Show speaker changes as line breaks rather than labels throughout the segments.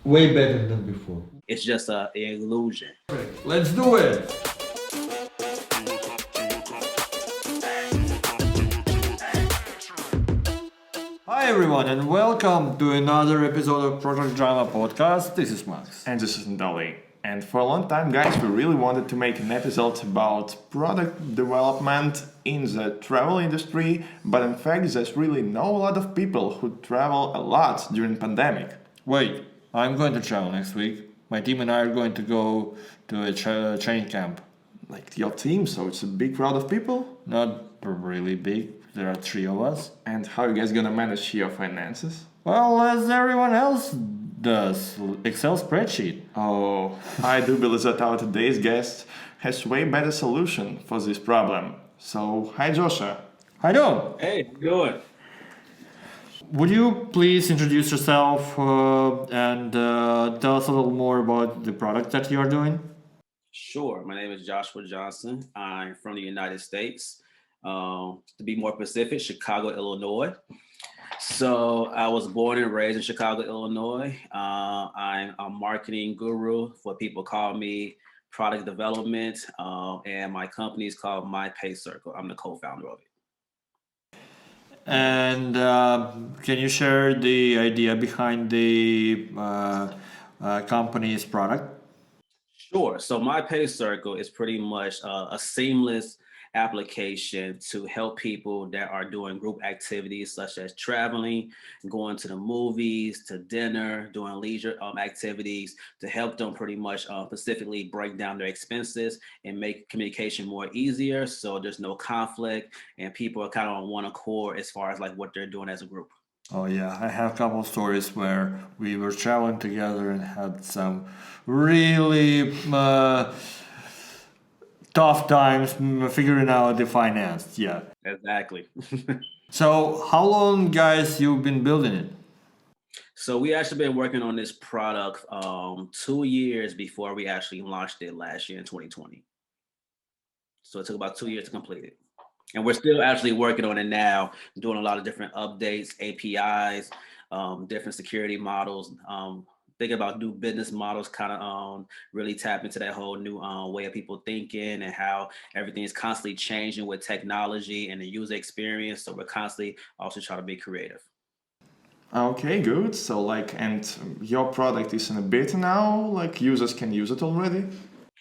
Way better than before.
It's just a illusion.
Let's do it! Hi everyone and welcome to another episode of Project Drama Podcast. This is Max.
And this is Dolly. And for a long time, guys, we really wanted to make an episode about product development in the travel industry, but in fact, there's really not a lot of people who travel a lot during pandemic.
Wait, I'm going to travel next week. My team and I are going to go to a training camp.
Like your team, so it's a big crowd of people.
Not really big, there are three of us.
And how you guys gonna manage your finances?
Well, as everyone else does, Excel spreadsheet.
Oh, I do believe that our today's guest has way better solution for this problem. So, hi Joshua.
Hi, Dom.
Hey, how you doing?
Would you please introduce yourself and tell us a little more about the product that you are doing?
Sure. My name is Joshua Johnson. I'm from the United States. To be more specific, Chicago, Illinois. So I was born and raised in Chicago, Illinois. I'm a marketing guru. For people call me product development, and my company is called MyPay Circle. I'm the co-founder of it.
And can you share the idea behind the company's product?
Sure. So MyPay Circle is pretty much a seamless application to help people that are doing group activities such as traveling, going to the movies, to dinner, doing leisure activities to help them pretty much specifically break down their expenses and make communication more easier. So there's no conflict and people are kind of on one accord as far as like what they're doing as a group.
Oh yeah, I have a couple of stories where we were traveling together and had some really tough times figuring out the finance. Yeah.
Exactly.
So how long, guys, you've been building it?
So we actually been working on this product 2 years before we actually launched it last year in 2020. So it took about 2 years to complete it. And we're still actually working on it now, doing a lot of different updates, APIs, different security models, thinking about new business models, kind of really tap into that whole new way of people thinking and how everything is constantly changing with technology and the user experience. So we're constantly also trying to be creative.
Okay, good. So, and your product is in a beta now. Like, users can use it already.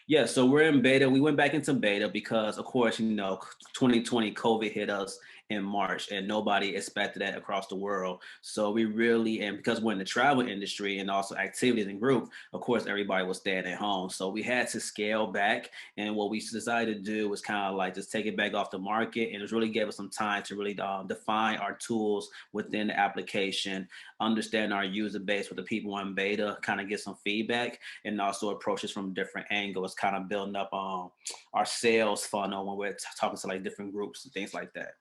Yeah, so we're in beta. We went back into beta because, of course, 2020 COVID hit us in March, and nobody expected that across the world. So we really, and because we're in the travel industry and also activities and group, of course, everybody was staying at home. So we had to scale back, and what we decided to do was kind of like just take it back off the market, and it really gave us some time to really define our tools within the application, understand our user base with the people in beta, kind of get some feedback, and also approaches from different angles, kind of building up our sales funnel when we're talking to like different groups and things like that.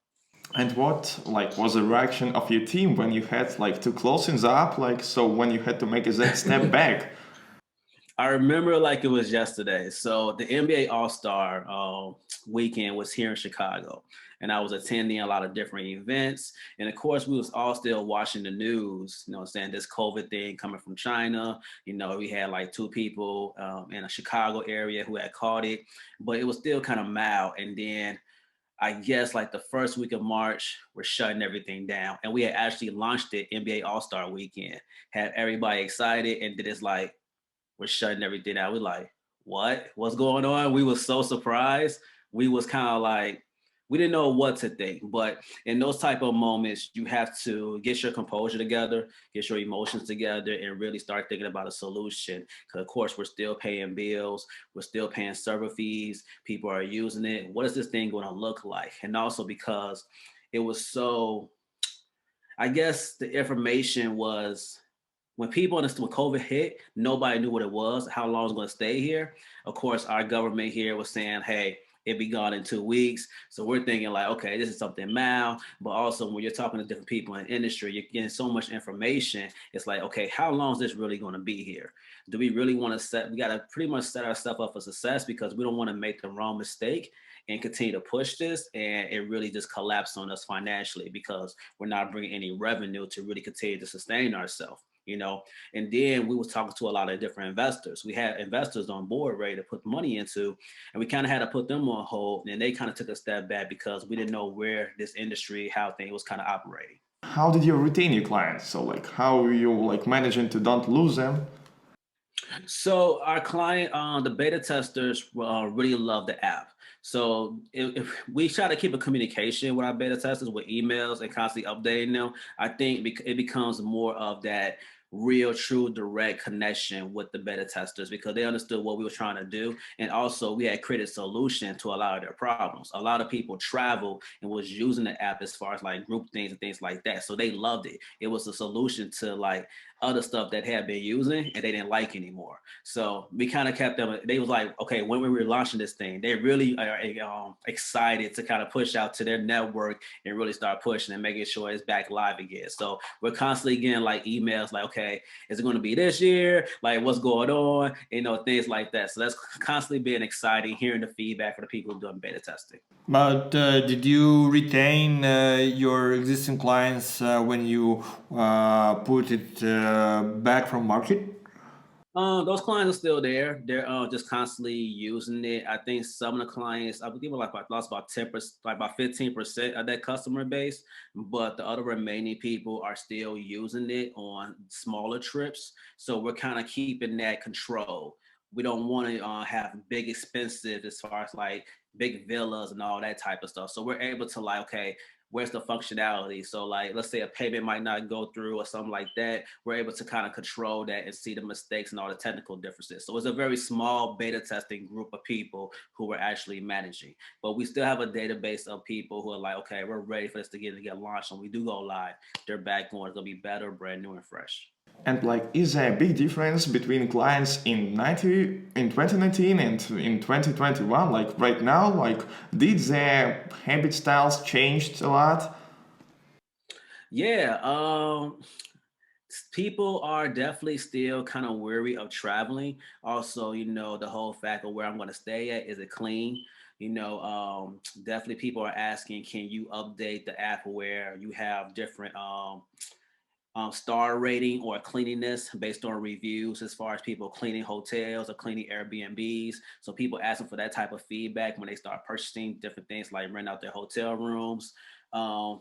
And what was the reaction of your team when you had to close things up? So when you had to make a that step back?
I remember like it was yesterday. So the NBA All-Star weekend was here in Chicago, and I was attending a lot of different events. And of course, we was all still watching the news, saying this COVID thing coming from China. We had like two people in a Chicago area who had caught it, but it was still kind of mild. And then I guess like the first week of March, we're shutting everything down. And we had actually launched it NBA All-Star weekend, had everybody excited, and then it's like, we're shutting everything down. We're like, what? What's going on? We was so surprised. We was kind of like, we didn't know what to think. But in those type of moments, you have to get your composure together, get your emotions together, and really start thinking about a solution. Because of course, we're still paying bills, we're still paying server fees. People are using it. What is this thing going to look like? And also because it was so, I guess the information was when people understood when COVID hit, nobody knew what it was, how long it's going to stay here. Of course, our government here was saying, hey, it be gone in 2 weeks. So we're thinking like, okay, this is something mild. But also when you're talking to different people in the industry, you're getting so much information. It's like, okay, how long is this really going to be here? Do we really want to we got to pretty much set ourselves up for success because we don't want to make the wrong mistake and continue to push this. And it really just collapsed on us financially because we're not bringing any revenue to really continue to sustain ourselves. And then we was talking to a lot of different investors. We had investors on board ready to put money into, and we kind of had to put them on hold, and they kind of took a step back because we didn't know where this industry, how things was kind of operating.
How did you retain your clients? So like how you like managing to don't lose them?
So our client, the beta testers, really love the app. So if we try to keep a communication with our beta testers with emails and constantly updating them, I think it becomes more of that real, true, direct connection with the beta testers because they understood what we were trying to do. And also we had created solution to a lot of their problems. A lot of people travel and was using the app as far as like group things and things like that. So they loved it. It was a solution to like other stuff that had been using and they didn't like anymore. So we kind of kept them. They was like, okay, when we were launching this thing, they really are excited to kind of push out to their network and really start pushing and making sure it's back live again. So we're constantly getting like emails like, okay, is it going to be this year? Like what's going on? Things like that. So that's constantly being exciting, hearing the feedback from the people doing beta testing.
But did you retain your existing clients when you put it back from market?
Those clients are still there. They're just constantly using it. I think some of the clients, I believe, like I lost about 10%, like about 15% of that customer base, but the other remaining people are still using it on smaller trips. So we're kind of keeping that control. We don't want to have big expensive as far as like big villas and all that type of stuff. So we're able to like, okay, where's the functionality? So like, let's say a payment might not go through or something like that. We're able to kind of control that and see the mistakes and all the technical differences. So it's a very small beta testing group of people who we're actually managing, but we still have a database of people who are like, okay, we're ready for this to get launched. When we do go live, they're back on. It's gonna be better, brand new and fresh.
And like, is there a big difference between clients in 2019 and in 2021? Like right now, like did their habit styles changed a lot?
Yeah, people are definitely still kind of weary of traveling. Also, the whole fact of where I'm going to stay at, is it clean? Definitely people are asking, can you update the app where you have different star rating or cleanliness based on reviews as far as people cleaning hotels or cleaning Airbnbs. So people asking for that type of feedback when they start purchasing different things like rent out their hotel rooms. Um,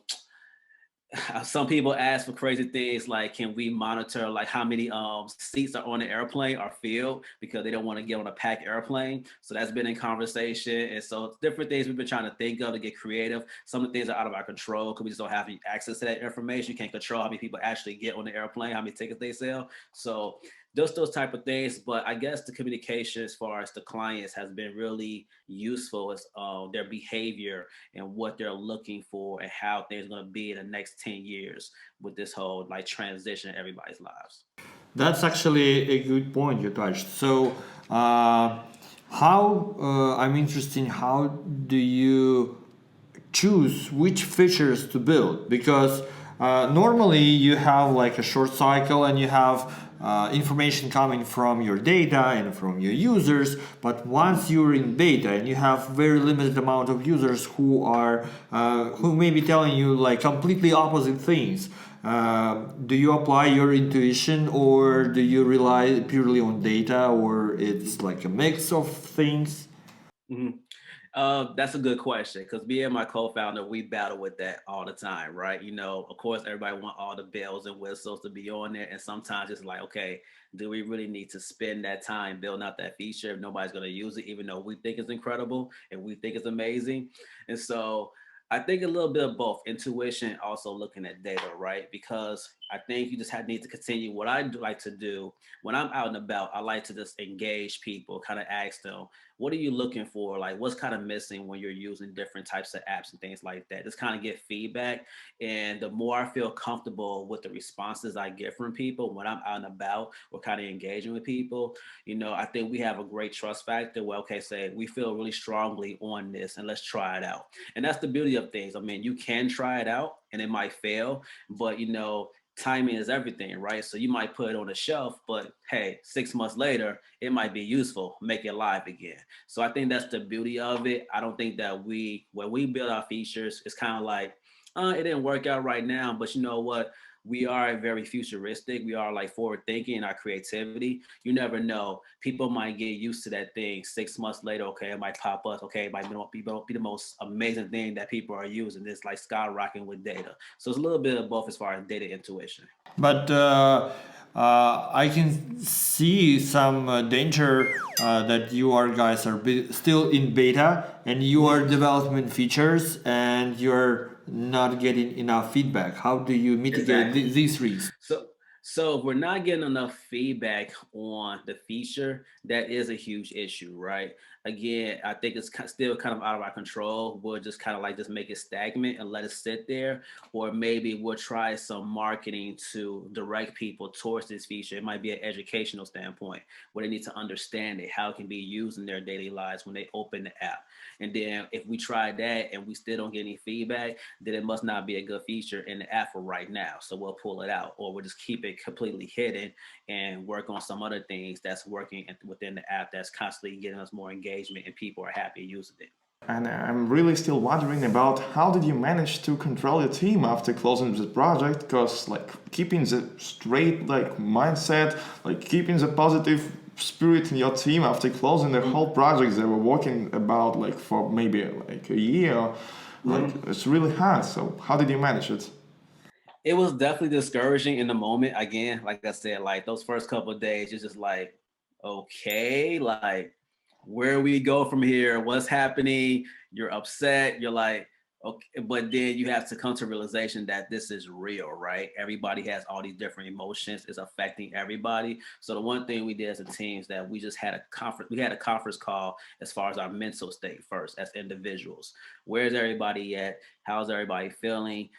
some people ask for crazy things like, can we monitor like how many seats are on the airplane are filled because they don't want to get on a packed airplane. So that's been in conversation. And so different things we've been trying to think of to get creative. Some of the things are out of our control because we just don't have access to that information. You can't control how many people actually get on the airplane, how many tickets they sell. So just those type of things. But I guess the communication as far as the clients has been really useful as their behavior and what they're looking for and how things are going to be in the next 10 years with this whole like transition in everybody's lives.
That's actually a good point you touched. So, how I'm interested in how do you choose which features to build? Because normally you have like a short cycle and you have information coming from your data and from your users, but once you're in beta and you have very limited amount of users who may be telling you like completely opposite things, do you apply your intuition or do you rely purely on data, or it's like a mix of things?
Mm-hmm. That's a good question because me and my co-founder, we battle with that all the time, right? Of course, everybody want all the bells and whistles to be on there, and sometimes it's like, okay, do we really need to spend that time building out that feature if nobody's going to use it, even though we think it's incredible and we think it's amazing? And so I think a little bit of both intuition, also looking at data, right? Because I think you just need to continue. What I do like to do when I'm out and about, I like to just engage people, kind of ask them, what are you looking for? Like, what's kind of missing when you're using different types of apps and things like that? Just kind of get feedback. And the more I feel comfortable with the responses I get from people when I'm out and about or kind of engaging with people, I think we have a great trust factor where, okay, say we feel really strongly on this and let's try it out. And that's the beauty of things. I mean, you can try it out and it might fail, but timing is everything, right? So you might put it on a shelf, but hey, 6 months later, it might be useful, make it live again. So I think that's the beauty of it. I don't think that when we build our features, it's kind of like, it didn't work out right now, but you know what? We are very futuristic. We are like forward thinking in our creativity. You never know. People might get used to that thing 6 months later. Okay, it might pop up. Okay, it might be the most amazing thing that people are using. It's like skyrocketing with data. So it's a little bit of both as far as data intuition.
But I can see some danger that you are guys are still in beta and you are developing features and you're not getting enough feedback. How do you mitigate
Exactly.
these risks?
So if we're not getting enough feedback on the feature, that is a huge issue, right? Again, I think it's still kind of out of our control. We'll just kind of like just make it stagnant and let it sit there, or maybe we'll try some marketing to direct people towards this feature. It might be an educational standpoint where they need to understand it, how it can be used in their daily lives when they open the app. And then if we try that and we still don't get any feedback, then it must not be a good feature in the app for right now. So we'll pull it out, or we'll just keep it completely hidden and work on some other things that's working within the app that's constantly getting us more engagement and people are happy using it.
And I'm really still wondering about how did you manage to control your team after closing the project? Because like keeping the straight like mindset, like keeping the positive spirit in your team after closing the whole project they were working about like for maybe like a year, like it's really hard. So how did you manage it?
It was definitely discouraging in the moment. Again, like I said, like those first couple of days, it's just like, okay, like where we go from here, what's happening? You're upset. You're like, okay, but then you have to come to realization that this is real, right? Everybody has all these different emotions. It's affecting everybody. So the one thing we did as a team is that we just had a conference. We had a conference call as far as our mental state first as individuals. Where's everybody at? How's everybody feeling?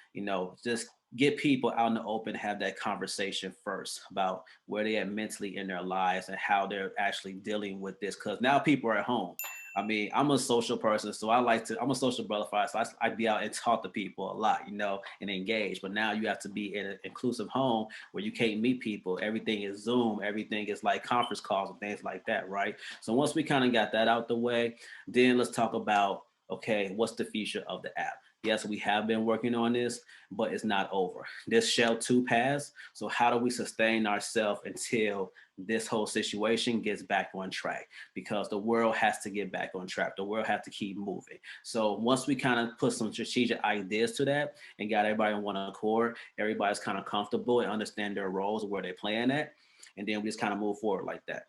Just get people out in the open, have that conversation first about where they are mentally in their lives and how they're actually dealing with this. Because now people are at home. I mean, I'm a social person, so I'm a social butterfly. So I be out and talk to people a lot, and engage. But now you have to be in an inclusive home where you can't meet people. Everything is Zoom. Everything is like conference calls and things like that, right? So once we kind of got that out the way, then let's talk about, okay, what's the future of the app? Yes, we have been working on this, but it's not over. This shall too pass. So how do we sustain ourselves until this whole situation gets back on track? Because the world has to get back on track. The world has to keep moving. So once we kind of put some strategic ideas to that and got everybody on one accord, everybody's kind of comfortable and understand their roles and where they're playing at. And then we just kind of move forward like that.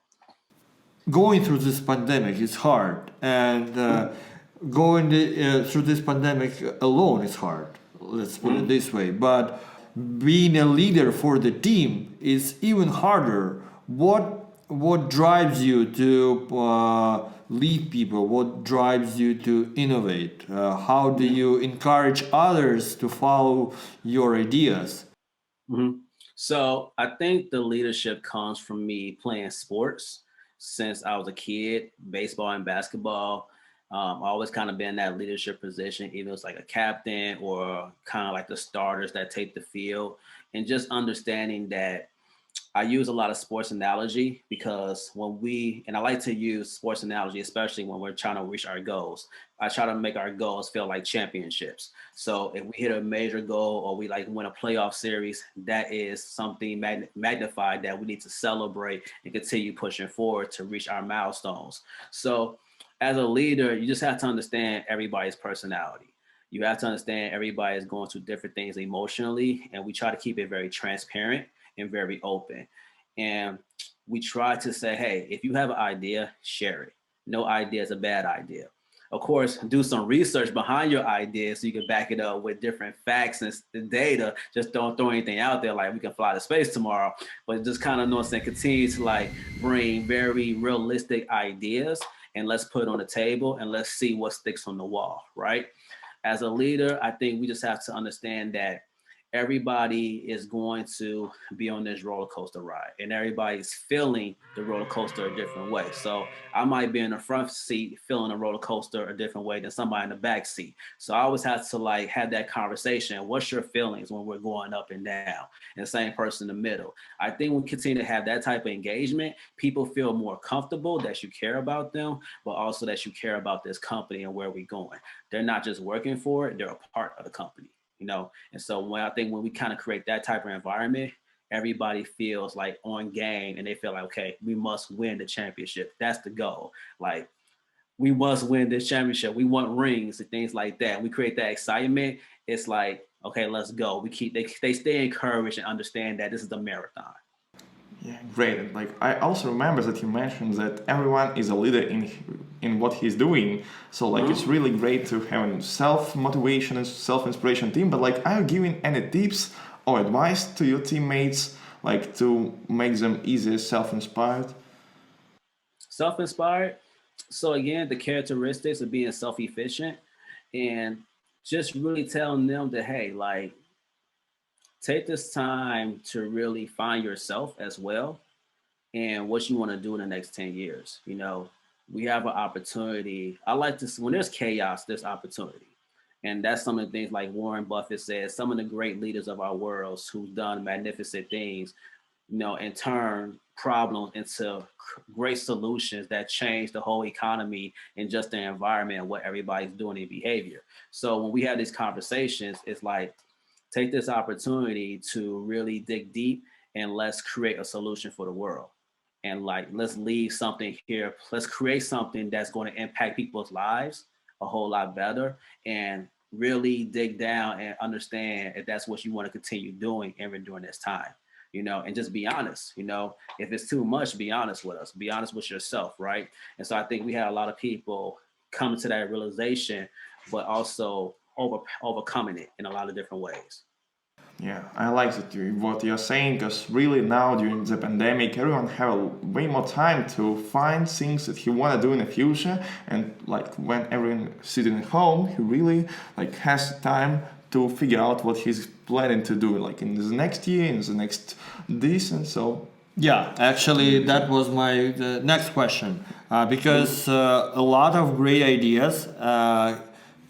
Going through this pandemic is hard, and through this pandemic alone is hard. Let's put it this way. But being a leader for the team is even harder. What drives you to lead people? What drives you to innovate? How do you encourage others to follow your ideas?
Mm-hmm. So I think the leadership comes from me playing sports since I was a kid, baseball and basketball. Always kind of been in that leadership position, either it's like a captain or kind of like the starters that take the field, and just understanding that I use a lot of sports analogy because and I like to use sports analogy, especially when we're trying to reach our goals. I try to make our goals feel like championships. So if we hit a major goal or we like win a playoff series, that is something magnified that we need to celebrate and continue pushing forward to reach our milestones. So as a leader, you just have to understand everybody's personality. You have to understand everybody is going through different things emotionally, and we try to keep it very transparent and very open. And we try to say, hey, if you have an idea, share it. No idea is a bad idea. Of course, do some research behind your idea so you can back it up with different facts and data. Just don't throw anything out there like we can fly to space tomorrow, but just kind of continue to like bring very realistic ideas and let's put it on the table and let's see what sticks on the wall, right? As a leader, I think we just have to understand that everybody is going to be on this roller coaster ride, and everybody's feeling the roller coaster a different way. So I might be in the front seat feeling the roller coaster a different way than somebody in the back seat. So I always have to like have that conversation. What's your feelings when we're going up and down? And the same person in the middle. I think we continue to have that type of engagement, people feel more comfortable that you care about them, but also that you care about this company and where we're going. They're not just working for it, they're a part of the company, you know? And so when I think when we kind of create that type of environment, everybody feels like on game and they feel like, okay, we must win the championship. That's the goal. Like, we must win this championship. We want rings and things like that. We create that excitement. It's like, okay, let's go. They stay encouraged and understand that this is a marathon.
Yeah, great. And like I also remember that you mentioned that everyone is a leader in what he's doing. So like it's really great to have a self motivation and self inspiration team. But like, are you giving any tips or advice to your teammates, like to make them easier self inspired?
Self-inspired. So again, the characteristics of being self-efficient and just really telling them that, hey, like, take this time to really find yourself as well and what you want to do in the next 10 years. You know, we have an opportunity. I like to, when there's chaos, there's opportunity. And that's some of the things like Warren Buffett says, some of the great leaders of our worlds who've done magnificent things, you know, and turn problems into great solutions that change the whole economy and just the environment and what everybody's doing in behavior. So when we have these conversations, it's like, take this opportunity to really dig deep and let's create a solution for the world. And like, let's leave something here. Let's create something that's going to impact people's lives a whole lot better and really dig down and understand if that's what you want to continue doing even during this time, you know, and just be honest, you know, if it's too much, be honest with us, be honest with yourself. Right. And so I think we had a lot of people coming to that realization, but also overcoming it in a lot of different ways.
Yeah, I like that what you're saying because really now during the pandemic, everyone have way more time to find things that he want to do in the future, and like when everyone sitting at home, he really like has time to figure out what he's planning to do, like in the next year, in the next this, and so.
Yeah, actually, that was my the next question because a lot of great ideas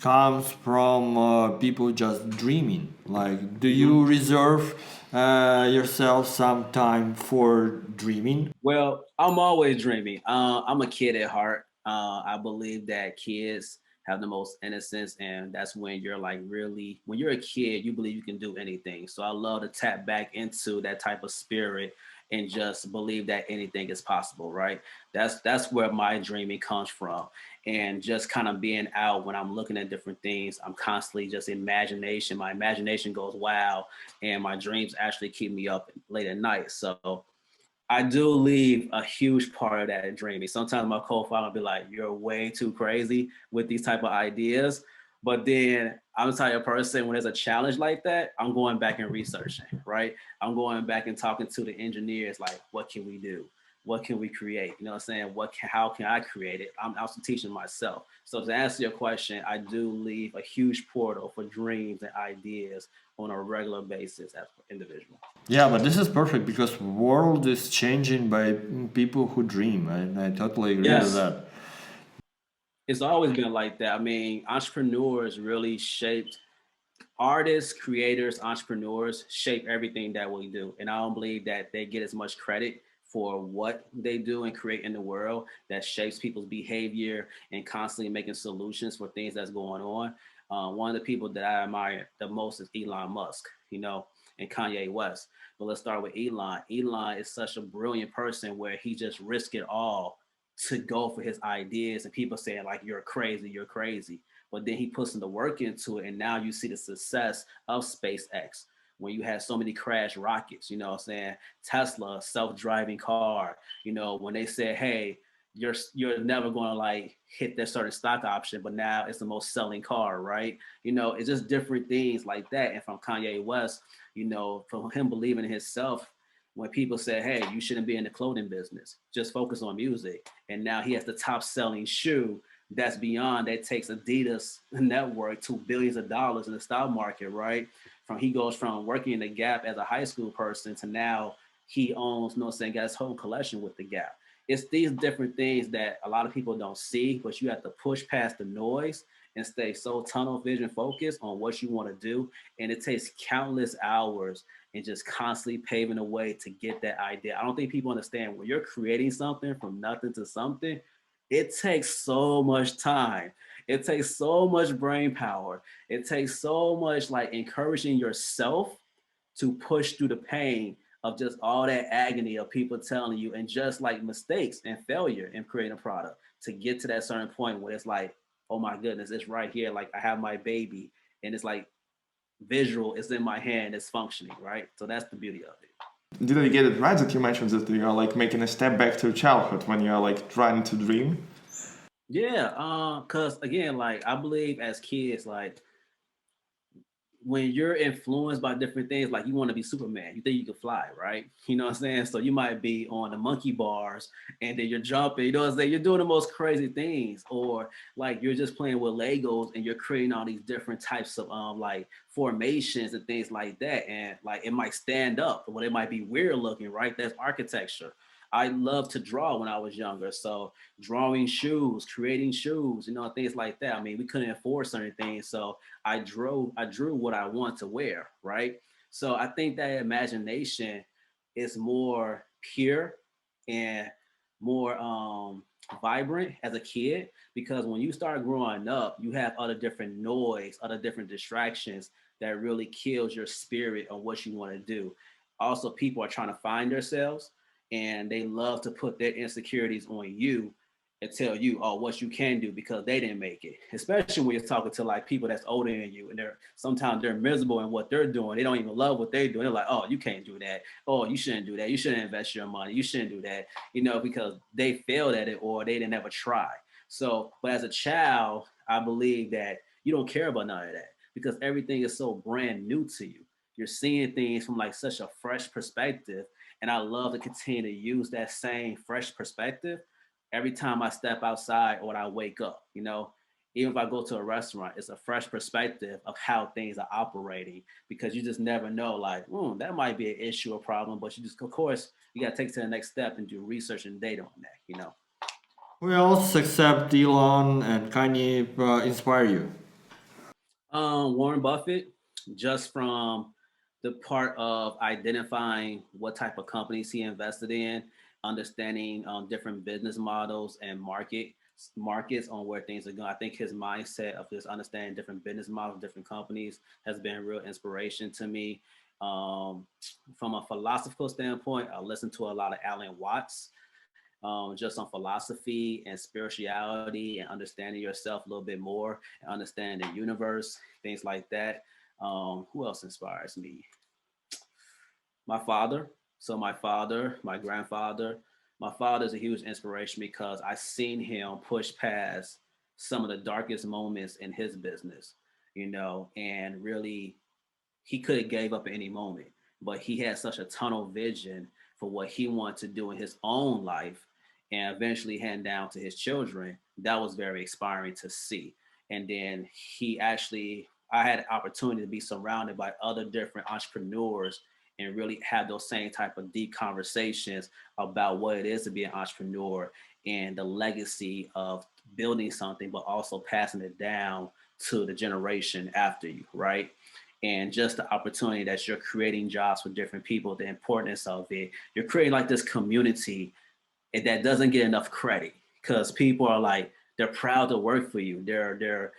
comes from people just dreaming. Like, do you reserve yourself some time for dreaming?
Well, I'm always dreaming. I'm a kid at heart. I believe that kids have the most innocence, and that's when you're like really, when you're a kid, you believe you can do anything. So I love to tap back into that type of spirit and just believe that anything is possible. Right? That's where my dreaming comes from, and just kind of being out when I'm looking at different things. I'm constantly just imagination. My imagination goes wild, and my dreams actually keep me up late at night. So I do leave a huge part of that in dreaming. Sometimes my co-founder will be like, "You're way too crazy with these type of ideas." But then I'm the type of person when there's a challenge like that, I'm going back and researching, right? I'm going back and talking to the engineers, like, what can we do? What can we create? You know what I'm saying? How can I create it? I'm also teaching myself. So to answer your question, I do leave a huge portal for dreams and ideas on a regular basis as an individual.
Yeah, but this is perfect because world is changing by people who dream. I totally agree with
Yes.
that.
It's always been like that. I mean, entrepreneurs really shaped artists, creators, entrepreneurs shape everything that we do. And I don't believe that they get as much credit for what they do and create in the world that shapes people's behavior and constantly making solutions for things that's going on. One of the people that I admire the most is Elon Musk, you know, and Kanye West. But let's start with Elon. Elon is such a brilliant person where he just risked it all to go for his ideas, and people saying like, you're crazy, you're crazy. But then he puts in the work into it, and now you see the success of SpaceX when you have so many crash rockets, you know what I'm saying? Tesla, self-driving car, you know, when they said, hey, you're never going to like hit that certain stock option, but now it's the most selling car, right? You know, it's just different things like that. And from Kanye West, you know, from him believing in himself, when people say, hey, you shouldn't be in the clothing business, just focus on music. And now he has the top selling shoe that's beyond, that takes Adidas network to billions of dollars in the stock market, right? he goes from working in the Gap as a high school person to now he owns, got his whole collection with the Gap. It's these different things that a lot of people don't see, but you have to push past the noise and stay so tunnel vision focused on what you want to do. And it takes countless hours and just constantly paving the way to get that idea. I don't think people understand when you're creating something from nothing to something, it takes so much time. It takes so much brain power. It takes so much like encouraging yourself to push through the pain of just all that agony of people telling you and just like mistakes and failure in creating a product to get to that certain point where it's like, oh my goodness, it's right here. Like I have my baby and it's like visual, it's in my hand, it's functioning, right? So that's the beauty of it.
Did I get it right that you mentioned that you are like making a step back to childhood when you are like trying to dream?
Yeah, cause again, like I believe as kids, like when you're influenced by different things, like you want to be Superman, you think you can fly, right? You know what I'm saying? So you might be on the monkey bars and then you're jumping, you know what I'm saying? You're doing the most crazy things, or like you're just playing with Legos and you're creating all these different types of like formations and things like that. And like it might stand up, but it might be weird looking, right? That's architecture. I loved to draw when I was younger. So drawing shoes, creating shoes, you know, things like that. I mean, we couldn't afford certain things. So I drew what I want to wear, right? So I think that imagination is more pure and more vibrant as a kid, because when you start growing up, you have other different noise, other different distractions that really kills your spirit on what you want to do. Also, people are trying to find themselves and they love to put their insecurities on you and tell you, oh, what you can do because they didn't make it. Especially when you're talking to like people that's older than you, and they're miserable in what they're doing. They don't even love what they're doing. They're like, oh, you can't do that. Oh, you shouldn't do that. You shouldn't invest your money. You shouldn't do that. You know, because they failed at it or they didn't ever try. So, but as a child, I believe that you don't care about none of that because everything is so brand new to you. You're seeing things from like such a fresh perspective, and I love to continue to use that same fresh perspective every time I step outside or when I wake up. You know, even if I go to a restaurant, it's a fresh perspective of how things are operating because you just never know, like, that might be an issue or problem, but you just, of course, you got to take it to the next step and do research and data on that, you know.
We also accept Elon and Kanye inspire you.
Warren Buffett, just from the part of identifying what type of companies he invested in, understanding different business models and markets on where things are going. I think his mindset of just understanding different business models, different companies, has been real inspiration to me. From a philosophical standpoint, I listen to a lot of Alan Watts, just on philosophy and spirituality and understanding yourself a little bit more and understanding the universe, things like that. Who else inspires me? My father. So my father, my grandfather, my father is a huge inspiration because I seen him push past some of the darkest moments in his business, you know, and really he could have gave up at any moment, but he had such a tunnel vision for what he wanted to do in his own life and eventually hand down to his children. That was very inspiring to see. And then I had an opportunity to be surrounded by other different entrepreneurs and really have those same type of deep conversations about what it is to be an entrepreneur and the legacy of building something, but also passing it down to the generation after you, right? And just the opportunity that you're creating jobs for different people, the importance of it. You're creating like this community that doesn't get enough credit because people are like, they're proud to work for you. They're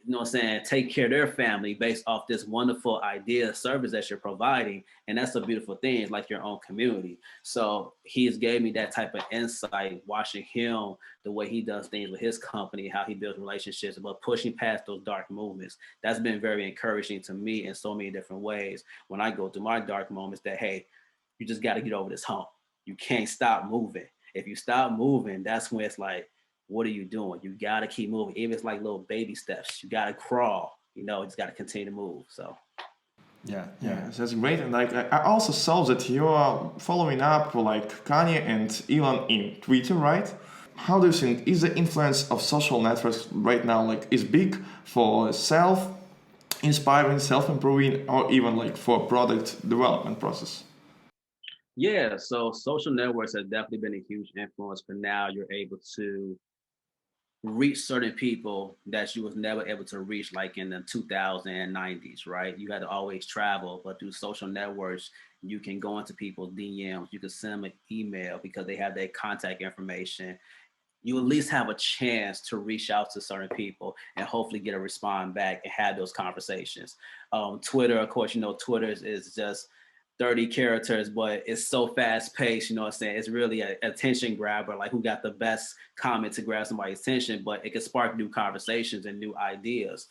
you know what I'm saying, take care of their family based off this wonderful idea, service that you're providing. And that's a beautiful thing. It's like your own community. So he's gave me that type of insight, watching him, the way he does things with his company, how he builds relationships, but pushing past those dark movements. That's been very encouraging to me in so many different ways when I go through my dark moments that, hey, you just got to get over this hump. You can't stop moving. If you stop moving, that's when it's like, what are you doing? You got to keep moving. Even if it's like little baby steps, you got to crawl, you know, you just got to continue to move. So,
Yeah, yeah.
Yeah, that's great. And like I also saw that you are following up like Kanye and Elon in Twitter, right? How do you think is the influence of social networks right now like is big for self inspiring, self-improving, or even like for product development process?
Yeah, so social networks have definitely been a huge influence, but now you're able to reach certain people that you was never able to reach like in the 2090s, right? You had to always travel, but through social networks you can go into people's DMs, you can send them an email because they have their contact information. You at least have a chance to reach out to certain people and hopefully get a response back and have those conversations. Twitter, of course, Twitter is just 30 characters, but it's so fast paced, you know what I'm saying? It's really an attention grabber, like who got the best comment to grab somebody's attention, but it can spark new conversations and new ideas.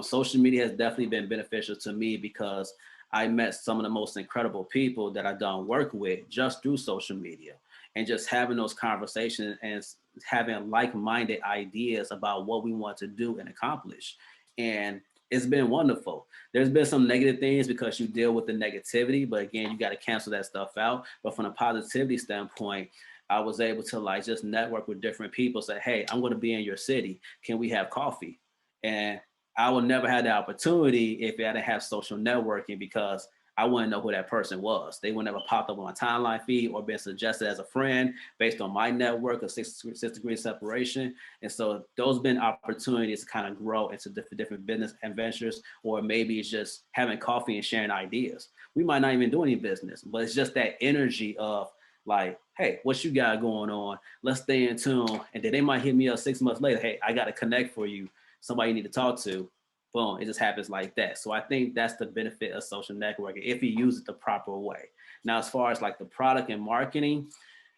Social media has definitely been beneficial to me because I met some of the most incredible people that I've done work with just through social media, and just having those conversations and having like-minded ideas about what we want to do and accomplish. And it's been wonderful. There's been some negative things because you deal with the negativity, but again, you got to cancel that stuff out. But from a positivity standpoint, I was able to like just network with different people, say, hey, I'm going to be in your city. Can we have coffee? And I would never have the opportunity if I didn't have social networking, because I wouldn't know who that person was. They would never popped up on my timeline feed or been suggested as a friend based on my network of six degrees separation. And so those been opportunities to kind of grow into different business adventures, or maybe it's just having coffee and sharing ideas. We might not even do any business, but it's just that energy of like, hey, what you got going on? Let's stay in tune. And then they might hit me up 6 months later. Hey, I got to connect for you. Somebody you need to talk to. Boom, it just happens like that. So I think that's the benefit of social networking if you use it the proper way. Now, as far as like the product and marketing,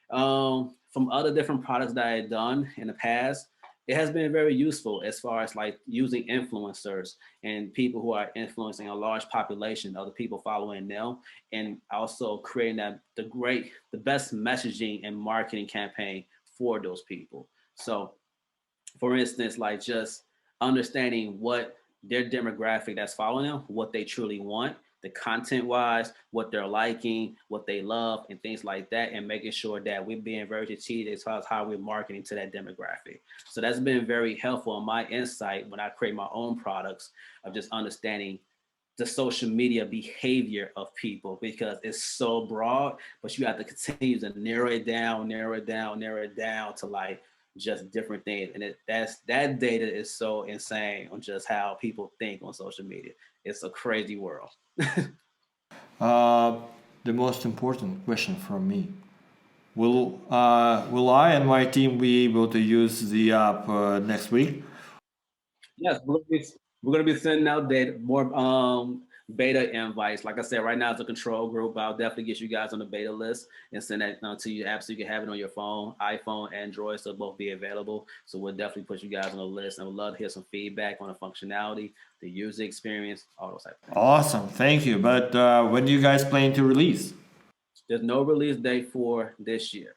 from other different products that I had done in the past, it has been very useful as far as like using influencers and people who are influencing a large population of the people following them, and also creating the best messaging and marketing campaign for those people. So for instance, like just understanding what their demographic that's following them, what they truly want, the content wise, what they're liking, what they love, and things like that, and making sure that we're being very strategic as far as how we're marketing to that demographic. So that's been very helpful in my insight when I create my own products, of just understanding the social media behavior of people, because it's so broad, but you have to continue to narrow it down, narrow it down to like just different things. And that data is so insane on just how people think on social media. It's a crazy world.
Uh, the most important question from me. Will I and my team be able to use the app next week?
Yes, we're gonna be sending out data, more beta invites. Like I said, right now it's a control group. I'll definitely get you guys on the beta list and send that to you app so you can have it on your phone, iPhone, Android, so both be available. So we'll definitely put you guys on the list, and we'd love to hear some feedback on the functionality, the user experience, all those type of things.
Awesome, thank you. But when do you guys plan to release?
There's no release date for this year.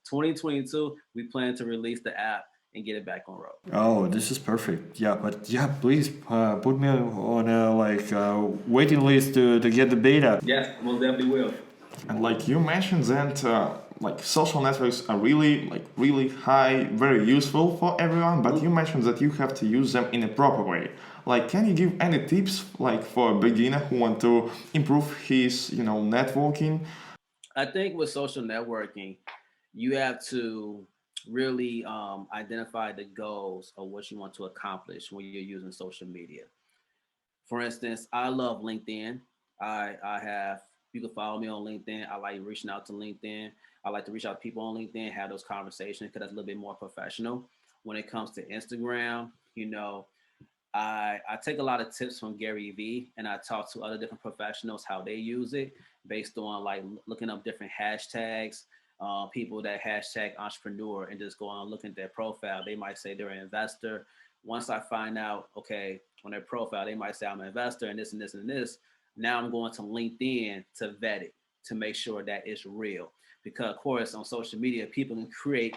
2022, we plan to release the app and get it back on road.
Oh, this is perfect. Yeah, but yeah, please put me on a waiting list to get the beta.
Yes, most definitely will.
And like you mentioned that like social networks are really high, very useful for everyone, but you mentioned that you have to use them in a proper way. Like, can you give any tips like for a beginner who want to improve his, networking?
I think with social networking, you have to really identify the goals of what you want to accomplish when you're using social media. For instance, I love LinkedIn. I have, you can follow me on LinkedIn. I like reaching out to LinkedIn. I like to reach out to people on LinkedIn, have those conversations because that's a little bit more professional. When it comes to Instagram, I take a lot of tips from Gary Vee, and I talk to other different professionals how they use it based on like looking up different hashtags, people that hashtag entrepreneur, and just go on and look at their profile. They might say they're an investor. Once I find out, okay, on their profile, they might say I'm an investor and this and this and this. Now I'm going to LinkedIn to vet it to make sure that it's real. Because of course on social media, people create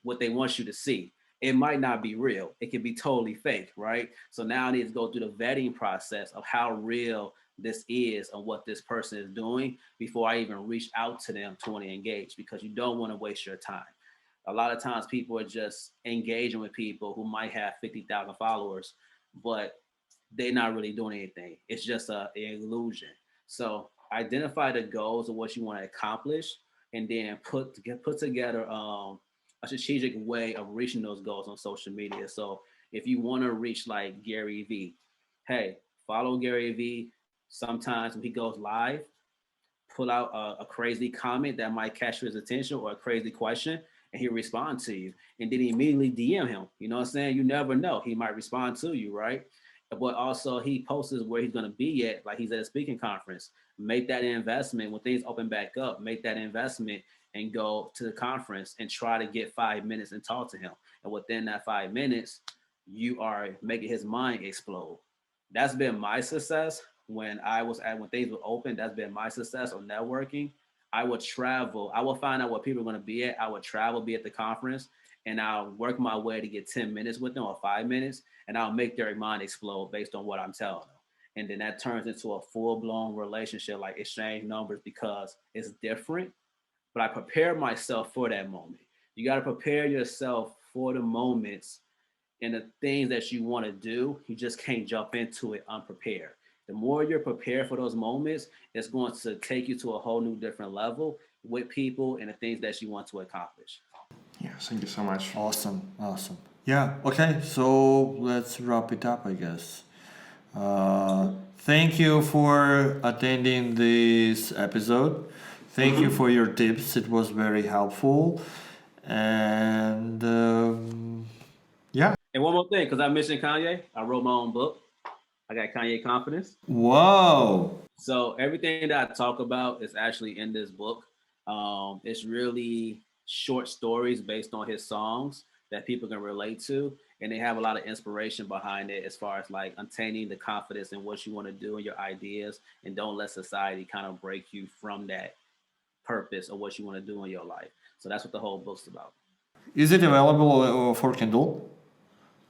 what they want you to see. It might not be real. It can be totally fake, right? So now I need to go through the vetting process of how real this is and what this person is doing before I even reach out to them to want to engage, because you don't want to waste your time. A lot of times people are just engaging with people who might have 50,000 followers, but they're not really doing anything. It's just an illusion. So identify the goals of what you want to accomplish, and then put together a strategic way of reaching those goals on social media. So if you want to reach like Gary V, hey, follow Gary V. Sometimes when he goes live, pull out a crazy comment that might catch his attention or a crazy question, and he'll respond to you. And then immediately DM him. You know what I'm saying? You never know. He might respond to you, right? But also he posts where he's gonna be at, like he's at a speaking conference. Make that investment when things open back up, make that investment and go to the conference and try to get 5 minutes and talk to him. And within that 5 minutes, you are making his mind explode. That's been my success when things were open. That's been my success on networking. I would travel. I would find out what people are going to be at. I would travel, be at the conference, and I'll work my way to get 10 minutes with them or 5 minutes, and I'll make their mind explode based on what I'm telling them. And then that turns into a full-blown relationship, like exchange numbers, because it's different. But I prepare myself for that moment. You got to prepare yourself for the moments and the things that you want to do. You just can't jump into it unprepared. The more you're prepared for those moments, it's going to take you to a whole new different level with people and the things that you want to accomplish.
Yeah, thank you so much.
Awesome. Yeah. Okay. So let's wrap it up, I guess. Thank you for attending this episode. Thank you for your tips. It was very helpful. And yeah.
And one more thing, because I mentioned Kanye, I wrote my own book. I got Kanye Confidence.
Whoa.
So everything that I talk about is actually in this book. It's really short stories based on his songs that people can relate to. And they have a lot of inspiration behind it as far as like attaining the confidence in what you want to do and your ideas. And don't let society kind of break you from that purpose of what you want to do in your life. So that's what the whole book's about.
Is it available for Kindle?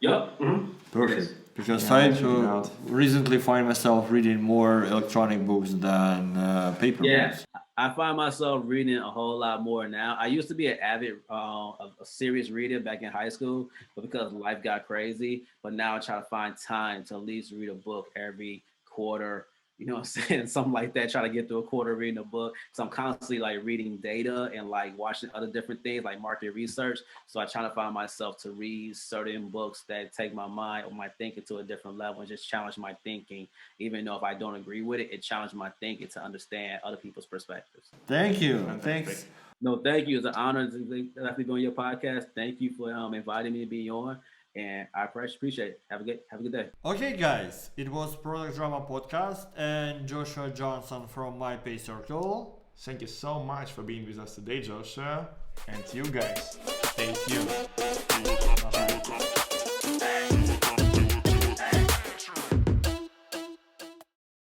Yep. Mm-hmm.
Perfect. Because
Yeah,
I
check it out.
recently find myself reading more electronic books than paper books.
I find myself reading a whole lot more now. I used to be an avid, a serious reader back in high school, but because life got crazy, but now I try to find time to at least read a book every quarter. You know what I'm saying? Something like that. Try to get through a quarter reading a book. So I'm constantly like reading data and like watching other different things like market research. So I try to find myself to read certain books that take my mind or my thinking to a different level and just challenge my thinking. Even though if I don't agree with it, it challenged my thinking to understand other people's perspectives.
Thank you.
Fantastic.
Thanks.
No, thank you. It's an honor to be on your podcast. Thank you for inviting me to be on. And I appreciate it. Have a good day.
Okay, guys, it was Product Drama Podcast and Joshua Johnson from MyPay Circle.
Thank you so much for being with us today, Joshua. And you guys, stay tuned.